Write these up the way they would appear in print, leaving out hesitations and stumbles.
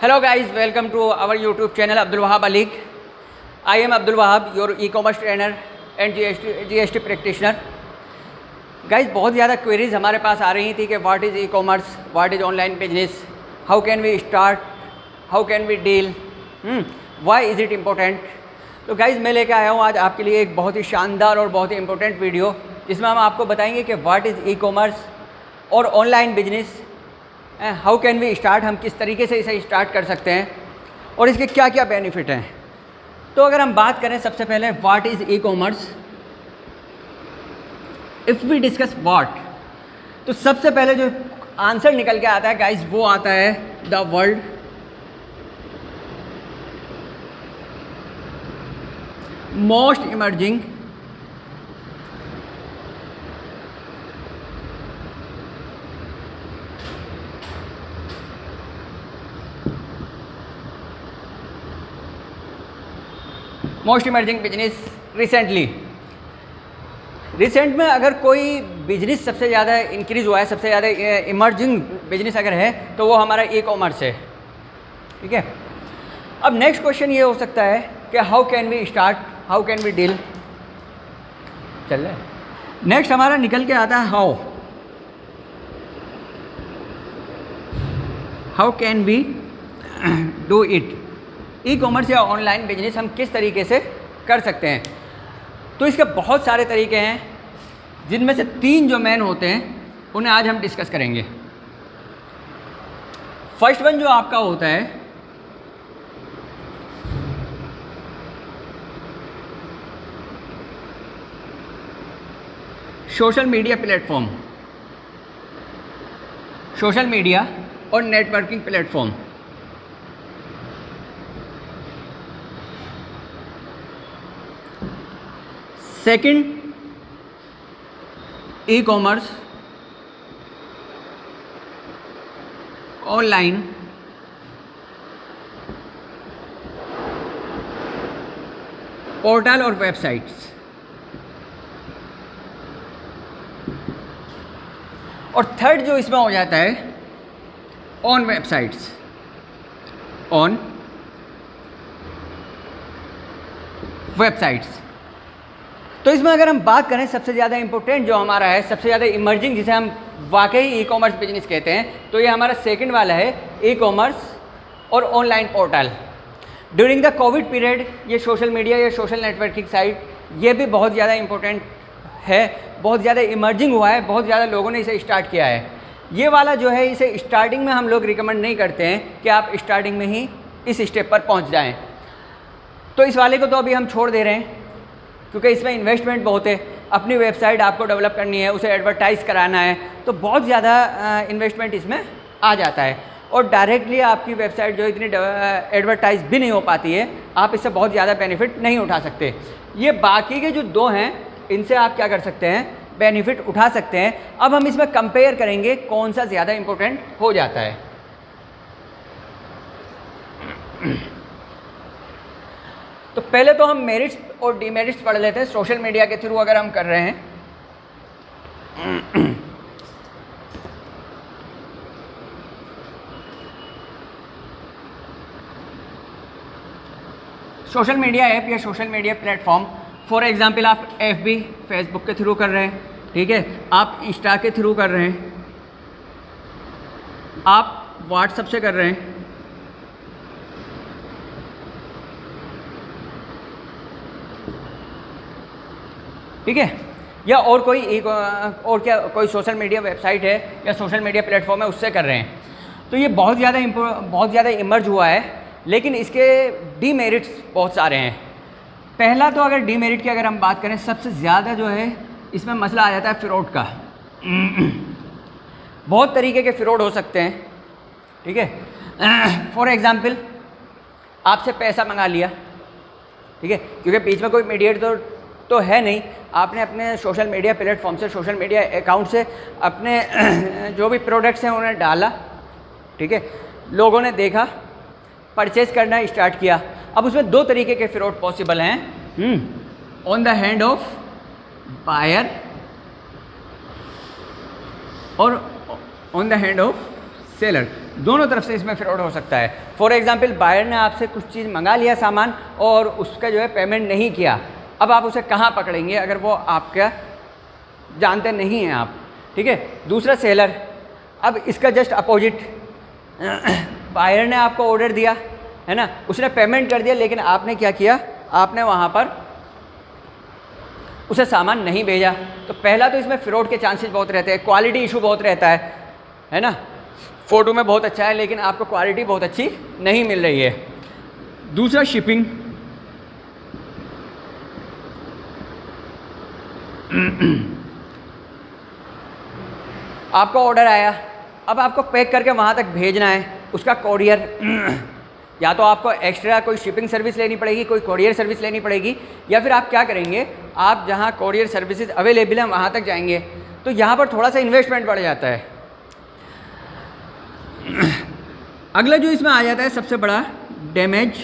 Hello guys, welcome to our YouTube channel Abdul Wahab Alik. I am Abdul Wahab, your e-commerce trainer and GST practitioner. Guys, बहुत ज़्यादा queries हमारे पास आ रही थी कि what is e-commerce, what is online business, how can we start, how can we deal, why is it important. तो guys मैं लेकर आया हूँ आज आपके लिए एक बहुत ही शानदार और बहुत ही इम्पोर्टेंट वीडियो जिसमें हम आपको बताएंगे कि व्हाट इज़ ई-कॉमर्स और online business, how can we start, हम किस तरीके से इसे स्टार्ट कर सकते हैं और इसके क्या क्या बेनिफिट हैं. तो अगर हम बात करें सबसे पहले what is e-commerce, if we discuss what, तो सबसे पहले जो आंसर निकल के आता है गाइज वो आता है the world most emerging most emerging business recently. Recent में अगर कोई बिजनेस सबसे ज़्यादा इंक्रीज़ हुआ है, सबसे ज़्यादा इमर्जिंग बिजनेस अगर है तो वो हमारा ई कॉमर्स है. ठीक है. अब नेक्स्ट क्वेश्चन ये हो सकता है कि how can we start, how can we deal. चल रहा है. नेक्स्ट हमारा निकल के आता है how can we do it. E-commerce या ऑनलाइन बिजनेस हम किस तरीके से कर सकते हैं. तो इसके बहुत सारे तरीके हैं जिनमें से 3 जो मेन होते हैं उन्हें आज हम डिस्कस करेंगे. फर्स्ट वन जो आपका होता है social media platform, social media और networking platform. Second, e commerce, online portal और वेबसाइट्स. और थर्ड जो इसमें हो जाता है ऑन वेबसाइट्स, ऑन वेबसाइट्स. तो इसमें अगर हम बात करें सबसे ज़्यादा इम्पोर्टेंट जो हमारा है, सबसे ज़्यादा इमर्जिंग जिसे हम वाकई ई कॉमर्स बिजनेस कहते हैं, तो ये हमारा सेकंड वाला है ई कॉमर्स और online portal. During the Covid period ये सोशल मीडिया या सोशल नेटवर्किंग साइट ये भी बहुत ज़्यादा इम्पोर्टेंट है, बहुत ज़्यादा इमर्जिंग हुआ है, बहुत ज़्यादा लोगों ने इसे स्टार्ट किया है. ये वाला जो है इसे स्टार्टिंग में हम लोग रिकमेंड नहीं करते हैं कि आप स्टार्टिंग में ही इस स्टेप पर पहुँच जाएँ. तो इस वाले को तो अभी हम छोड़ दे रहे हैं क्योंकि इसमें इन्वेस्टमेंट बहुत है. अपनी वेबसाइट आपको डेवलप करनी है, उसे एडवर्टाइज़ कराना है, तो बहुत ज़्यादा इन्वेस्टमेंट इसमें आ जाता है और डायरेक्टली आपकी वेबसाइट जो इतनी एडवर्टाइज भी नहीं हो पाती है, आप इससे बहुत ज़्यादा बेनिफिट नहीं उठा सकते. ये बाकी के जो 2 हैं इनसे आप क्या कर सकते हैं, बेनिफिट उठा सकते हैं. अब हम इसमें कंपेयर करेंगे कौन सा ज़्यादा इम्पोर्टेंट हो जाता है. तो पहले तो हम मेरिट्स और डीमेरिट्स पढ़ लेते हैं सोशल मीडिया के थ्रू अगर हम कर रहे हैं. सोशल मीडिया ऐप या social media platform, for example आप FB फेसबुक के थ्रू कर रहे हैं, ठीक है, आप इंस्टा के थ्रू कर रहे हैं, आप व्हाट्सएप से कर रहे हैं, ठीक है, या और कोई कोई सोशल मीडिया वेबसाइट है या सोशल मीडिया प्लेटफॉर्म है उससे कर रहे हैं. तो ये बहुत ज़्यादा इमर्ज हुआ है, लेकिन इसके डीमेरिट्स बहुत सारे हैं. पहला तो अगर डीमेरिट की अगर हम बात करें, सबसे ज़्यादा जो है इसमें मसला आ जाता है फ्रॉड का. बहुत तरीके के फ्रॉड हो सकते हैं. ठीक है. फॉर एग्ज़ाम्पल आपसे पैसा मंगा लिया, ठीक है, क्योंकि बीच में कोई मीडिएटर तो है नहीं, आपने अपने सोशल मीडिया प्लेटफॉर्म से, सोशल मीडिया अकाउंट से अपने जो भी प्रोडक्ट्स हैं उन्हें डाला, ठीक है, लोगों ने देखा, परचेज करना स्टार्ट किया. अब उसमें 2 तरीके के फ्रॉड पॉसिबल हैं, on the hand of buyer और on the hand of seller. दोनों तरफ से इसमें फ्रॉड हो सकता है। फॉर एग्जांपल बायर ने आपसे कुछ चीज़ मंगा लिया सामान और उसका जो है पेमेंट नहीं किया, अब आप उसे कहाँ पकड़ेंगे अगर वो आपका जानते नहीं हैं आप, ठीक है। दूसरा सेलर, अब इसका जस्ट अपोजिट, बायर ने आपको ऑर्डर दिया है ना, उसने पेमेंट कर दिया, लेकिन आपने क्या किया, आपने वहाँ पर उसे सामान नहीं भेजा। तो पहला तो इसमें फ्रॉड के चांसेस बहुत रहते हैं, क्वालिटी इशू बहुत रहता है ना। फ़ोटो में बहुत अच्छा है लेकिन आपको क्वालिटी बहुत अच्छी नहीं मिल रही है। दूसरा शिपिंग, आपका ऑर्डर आया, अब आपको पैक करके वहाँ तक भेजना है, उसका कोरियर या तो आपको एक्स्ट्रा कोई शिपिंग सर्विस लेनी पड़ेगी, कोई कोरियर सर्विस लेनी पड़ेगी, या फिर आप क्या करेंगे, आप जहाँ कोरियर सर्विसेज अवेलेबल हैं वहाँ तक जाएंगे। तो यहाँ पर थोड़ा सा इन्वेस्टमेंट बढ़ जाता है। अगला जो इसमें आ जाता है सबसे बड़ा, डैमेज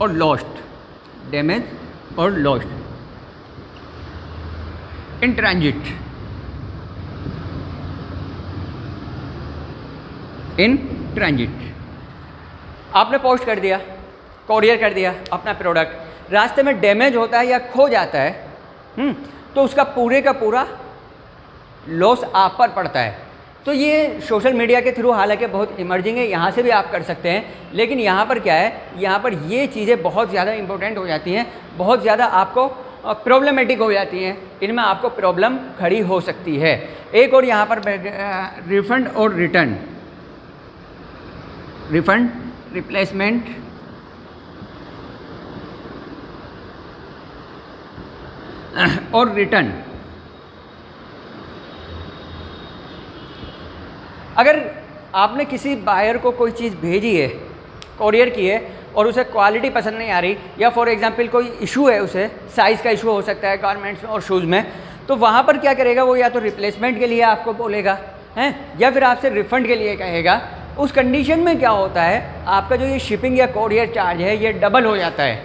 और लॉस्ट। डैमेज और lost in transit. In transit आपने पोस्ट कर दिया, कोरियर कर दिया अपना प्रोडक्ट, रास्ते में डैमेज होता है या खो जाता है, तो उसका पूरे का पूरा लॉस आप पर पड़ता है। तो ये सोशल मीडिया के थ्रू हालांकि बहुत इमर्जिंग है, यहाँ से भी आप कर सकते हैं, लेकिन यहाँ पर क्या है, यहाँ पर ये चीज़ें बहुत ज़्यादा इंपॉर्टेंट हो जाती हैं, बहुत ज़्यादा आपको प्रॉब्लमेटिक हो जाती हैं, इनमें आपको प्रॉब्लम खड़ी हो सकती है। एक और यहाँ पर रिफंड और रिटर्न, रिफंड, रिप्लेसमेंट और रिटर्न। अगर आपने किसी बायर को कोई चीज़ भेजी है, कोरियर की है, और उसे क्वालिटी पसंद नहीं आ रही, या फॉर एग्जांपल कोई इशू है, उसे साइज़ का इशू हो सकता है गारमेंट्स और शूज़ में, तो वहाँ पर क्या करेगा वो, या तो रिप्लेसमेंट के लिए आपको बोलेगा हैं, या फिर आपसे रिफ़ंड के लिए कहेगा। उस कंडीशन में क्या होता है, आपका जो ये शिपिंग या कोरियर चार्ज है ये डबल हो जाता है।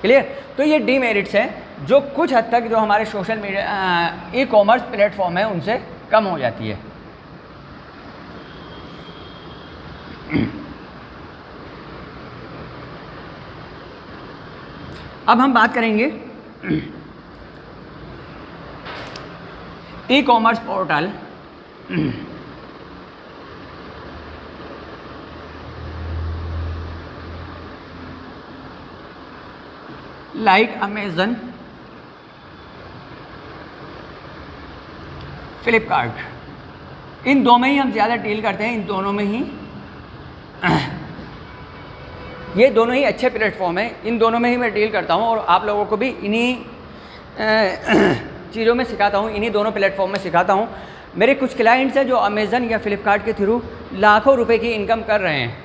क्लियर? तो ये डीमेरिट्स हैं जो कुछ हद तक जो हमारे social media e commerce platform है उनसे कम हो जाती है। अब हम बात करेंगे e commerce portal like Amazon, Flipkart, इन दो में ही हम ज़्यादा डील करते हैं। इन दोनों में ही ये दोनों ही अच्छे प्लेटफॉर्म हैं, इन दोनों में ही मैं डील करता हूँ और आप लोगों को भी इन्हीं चीज़ों में सिखाता हूँ, इन्हीं दोनों प्लेटफॉर्म में सिखाता हूँ। मेरे कुछ क्लाइंट्स हैं जो अमेज़न या फ्लिपकार्ट के थ्रू लाखों रुपए की इनकम कर रहे हैं।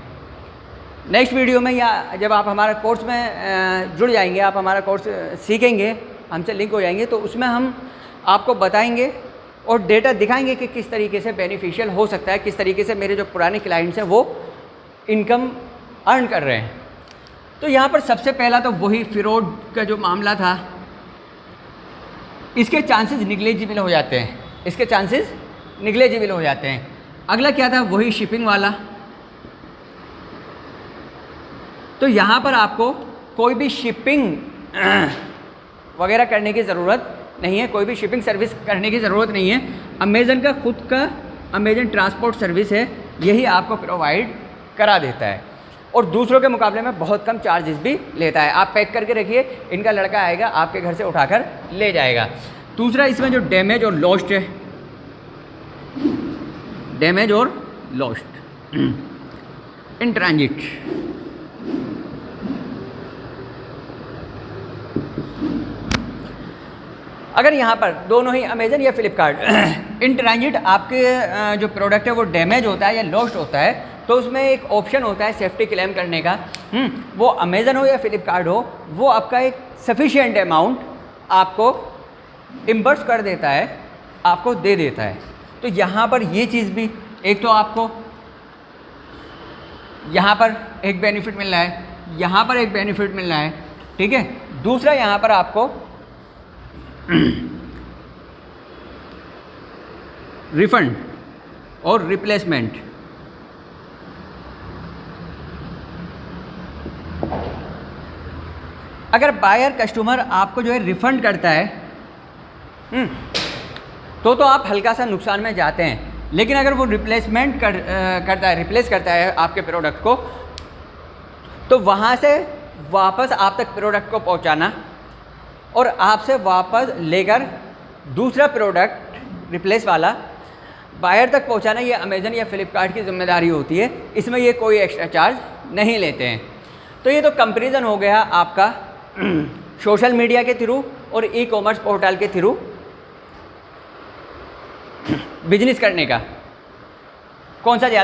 नेक्स्ट वीडियो में या जब आप हमारा कोर्स में जुड़ जाएंगे, आप हमारा कोर्स सीखेंगे, हमसे लिंक हो जाएंगे, तो उसमें हम आपको बताएंगे और डेटा दिखाएंगे कि किस तरीके से बेनिफिशियल हो सकता है, किस तरीके से मेरे जो पुराने क्लाइंट्स हैं वो इनकम अर्न कर रहे हैं। तो यहाँ पर सबसे पहला तो वही फ्रॉड का जो मामला था, इसके चांसेस निग्लेजिबल हो जाते हैं, इसके चांसेस निग्लेजिबल हो जाते हैं। अगला क्या था, वही शिपिंग वाला। तो यहाँ पर आपको कोई भी शिपिंग वगैरह करने की ज़रूरत नहीं है, कोई भी शिपिंग सर्विस करने की ज़रूरत नहीं है। अमेज़न का खुद का अमेज़न ट्रांसपोर्ट सर्विस है, यही आपको प्रोवाइड करा देता है और दूसरों के मुकाबले में बहुत कम चार्जेस भी लेता है। आप पैक करके रखिए, इनका लड़का आएगा आपके घर से उठाकर ले जाएगा। दूसरा इसमें जो डैमेज और लॉस्ट है, डैमेज और लॉस्ट इन ट्रांजिट। अगर यहाँ पर दोनों ही अमेज़न या फ्लिपकार्ट इन ट्रांजिट आपके जो प्रोडक्ट है वो डैमेज होता है या लॉस्ट होता है, तो उसमें एक ऑप्शन होता है सेफ्टी क्लेम करने का। वो अमेज़न हो या फ्लिपकार्ट हो, वो आपका एक सफिशिएंट अमाउंट आपको इम्बर्स कर देता है, आपको दे देता है। तो यहाँ पर ये चीज़ भी, एक तो आपको यहाँ पर एक बेनिफिट मिल रहा है, यहाँ पर एक बेनिफिट मिल रहा है, ठीक है। दूसरा यहाँ पर आपको रिफंड और रिप्लेसमेंट। अगर बायर कस्टमर आपको जो है रिफ़ंड करता है तो आप हल्का सा नुकसान में जाते हैं, लेकिन अगर वो रिप्लेसमेंट करता है, रिप्लेस करता है आपके प्रोडक्ट को, तो वहाँ से वापस आप तक प्रोडक्ट को पहुँचाना और आपसे वापस लेकर दूसरा प्रोडक्ट रिप्लेस वाला बायर तक पहुँचाना, ये अमेज़न या फ्लिपकार्ट की ज़िम्मेदारी होती है। इसमें ये कोई एक्स्ट्रा चार्ज नहीं लेते हैं। तो ये तो कंपैरिजन हो गया आपका सोशल मीडिया के थ्रू और ई कॉमर्स पोर्टल के थ्रू बिजनेस करने का। कौन सा ज़्यादा